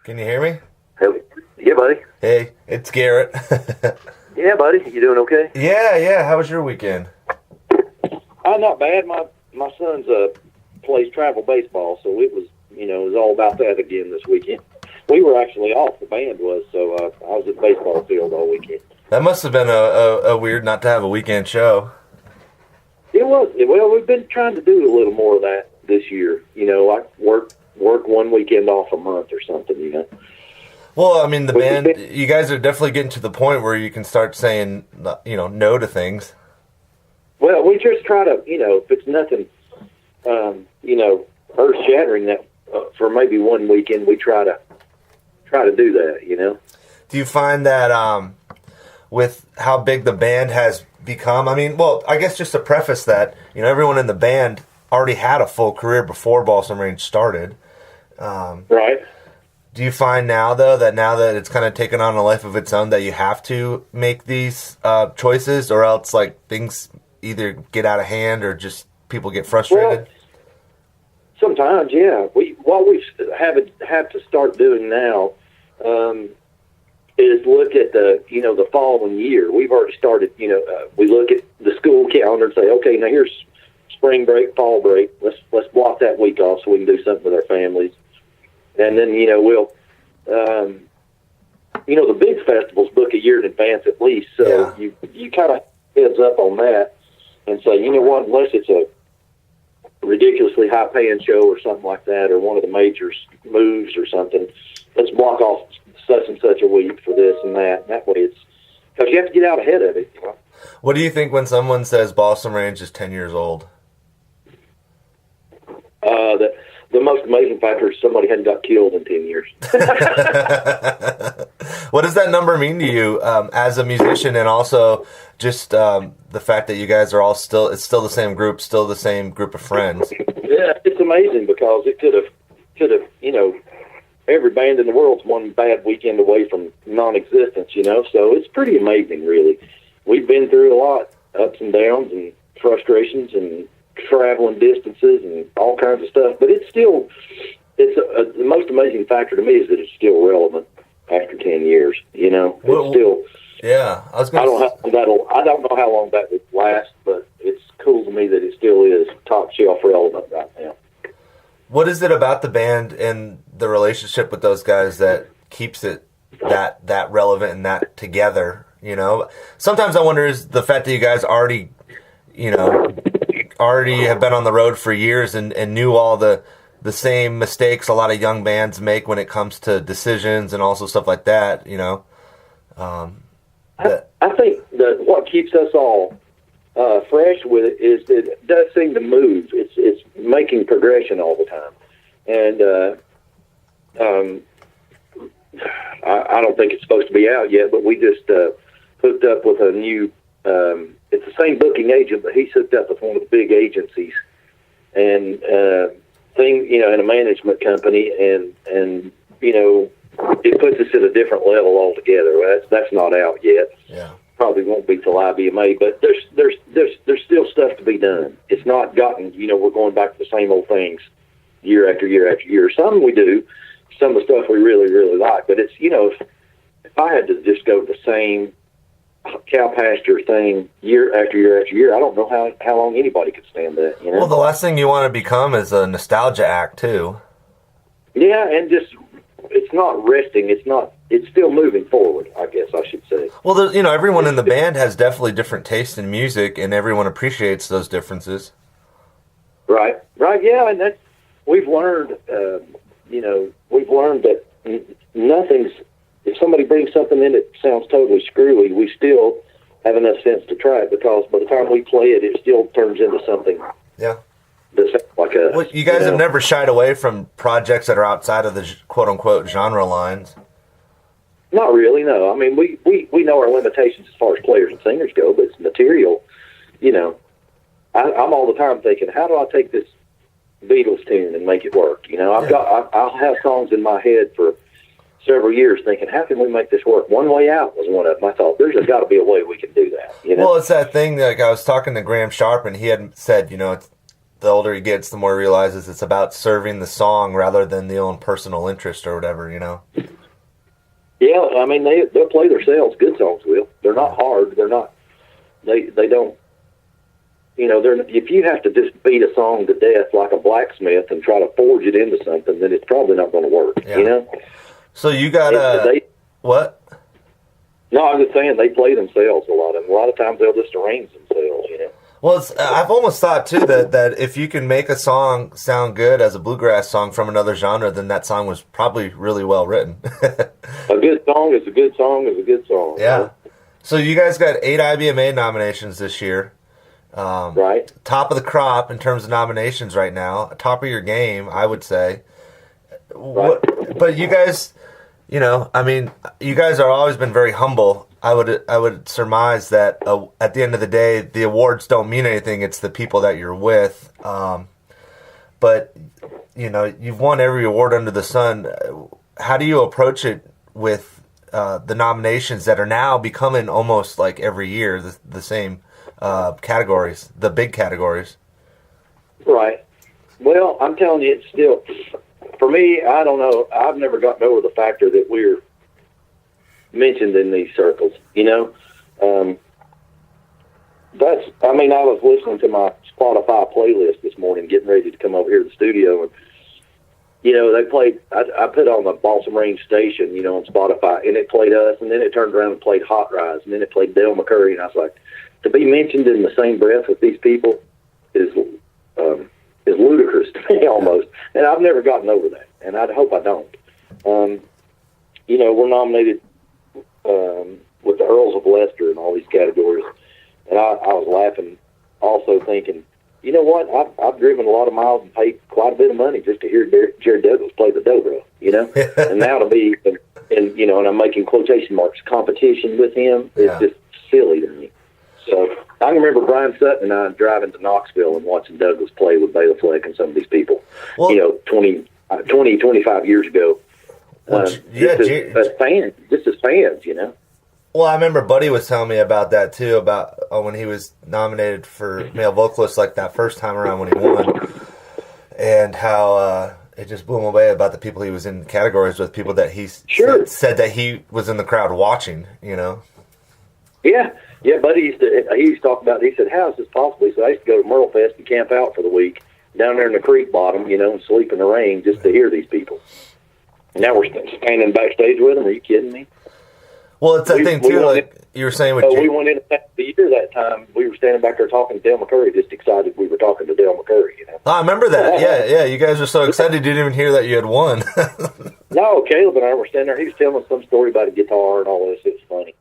Can you hear me? Hey, yeah, buddy. Hey, it's Garrett. Yeah, buddy. You doing okay? Yeah. How was your weekend? Not bad. My son's plays travel baseball, so it was all about that again this weekend. We were actually off. The band was, so I was at the baseball field all weekend. That must have been a weird not to have a weekend show. It was. Well, we've been trying to do a little more of that this year. Like work one weekend off a month or something. Well, I mean, the band, you guys are definitely getting to the point where you can start saying, no to things. Well, we just try to, if it's nothing, earth-shattering, that for maybe one weekend, we try to do that. Do you find that with how big the band has become? I mean, well, I guess just to preface that, everyone in the band already had a full career before Balsam Range started. Right. Do you find now that it's kind of taken on a life of its own that you have to make these choices, or else like things either get out of hand or just people get frustrated? Well, sometimes, yeah. What we have to start doing now is look at the following year. We've already started. We look at the school calendar and say, okay, now here's spring break, fall break. Let's block that week off so we can do something with our families. And then, we'll, the big festivals book a year in advance at least. So yeah. you kind of heads up on that and say, you know what, unless it's a ridiculously high-paying show or something like that, or one of the majors moves or something, let's block off such and such a week for this and that. And that way it's, because you have to get out ahead of it. What do you think when someone says Balsam Range is 10 years old? The most amazing factor is somebody hadn't got killed in 10 years. What does that number mean to you as a musician, and also just the fact that you guys are it's still the same group, still the same group of friends? Yeah, it's amazing because it could have, every band in the world's one bad weekend away from non-existence, so it's pretty amazing, really. We've been through a lot, ups and downs and frustrations and traveling distances and all kinds of stuff, but the most amazing factor to me is that it's still relevant after 10 years. It's still. Yeah, I don't know how long that would last, but it's cool to me that it still is top shelf relevant right now. What is it about the band and the relationship with those guys that keeps it that relevant and that together? Sometimes I wonder is the fact that you guys already have been on the road for years and knew all the same mistakes a lot of young bands make when it comes to decisions and also stuff like that, I think that what keeps us all fresh with it is that it does seem to move. It's making progression all the time. And I don't think it's supposed to be out yet, but we just hooked up with a new it's the same booking agent, but he's hooked up with one of the big agencies and in a management company, and it puts us at a different level altogether. That's not out yet. Yeah, probably won't be till IBMA, but there's still stuff to be done. It's not gotten. We're going back to the same old things year after year after year. Some we do, some of the stuff we really really like, but it's if I had to just go to the same cow pasture thing year after year after year, I don't know how long anybody could stand that. Well, the last thing you want to become is a nostalgia act too. Yeah, and just it's not resting. It's still moving forward, I guess I should say. Well, everyone in the band has definitely different tastes in music, and everyone appreciates those differences. Right, yeah, and we've learned. We've learned that nothing's. If somebody brings something in that sounds totally screwy, we still have enough sense to try it, because by the time we play it, it still turns into something. Yeah. That sounds like a. Well, you guys have never shied away from projects that are outside of the quote-unquote genre lines. Not really, no. I mean, we know our limitations as far as players and singers go, but it's material. I'm all the time thinking, how do I take this Beatles tune and make it work? I'll have songs in my head for several years thinking, how can we make this work? One Way Out was one of them. I thought, there's got to be a way we can do that. Well, it's that thing, like I was talking to Graham Sharp, and he had said, it's, the older he gets, the more he realizes it's about serving the song rather than the own personal interest or whatever, Yeah, I mean they'll play themselves. Good songs will. They're not hard. They're not. They don't. They're, if you have to just beat a song to death like a blacksmith and try to forge it into something, then it's probably not going to work. Yeah. So you got what? No, I was just saying they play themselves a lot, and a lot of times they'll just arrange themselves. Well, I've almost thought too that if you can make a song sound good as a bluegrass song from another genre, then that song was probably really well written. A good song is a good song is a good song. Yeah. Right? So you guys got 8 IBMA nominations this year. Right. Top of the crop in terms of nominations right now. Top of your game, I would say. Right. But you guys, you guys are always been very humble. I would surmise that at the end of the day, the awards don't mean anything. It's the people that you're with. But you've won every award under the sun. How do you approach it with the nominations that are now becoming almost like every year the same categories, the big categories? Right. Well, I'm telling you, it's still, for me, I don't know. I've never gotten over the factor that we're mentioned in these circles. I was listening to my Spotify playlist this morning, getting ready to come over here to the studio, and they played. I put on the Balsam Range station, on Spotify, and it played us, and then it turned around and played Hot Rise, and then it played Del McCurry, and I was like, to be mentioned in the same breath with these people is ludicrous to me almost, and I've never gotten over that, and I hope I don't. We're nominated with the Earls of Leicester in all these categories, and I was laughing, also thinking, you know what? I've driven a lot of miles and paid quite a bit of money just to hear Jared Douglas play the dobro, and now to be, and I'm making quotation marks, competition with him is just silly to me. So I can remember Brian Sutton and I driving to Knoxville and watching Douglas play with Bela Fleck and some of these people, 25 years ago. As fans, Well, I remember Buddy was telling me about that too, about when he was nominated for male vocalist like that first time around when he won, and how it just blew him away about the people he was in categories with, people that he said that he was in the crowd watching, Yeah, Buddy used to talk about it. He said, how is this possible? He said, I used to go to Merle Fest and camp out for the week down there in the creek bottom, and sleep in the rain just to hear these people. And now we're standing backstage with them. Are you kidding me? Well, it's that thing, too, like you were saying with we went in the year that time. We were standing back there talking to Del McCurry, just excited we were talking to Del McCurry. Oh, I remember that. Yeah. You guys were so excited you didn't even hear that you had won. No, Caleb and I were standing there. He was telling us some story about a guitar and all this. It was funny.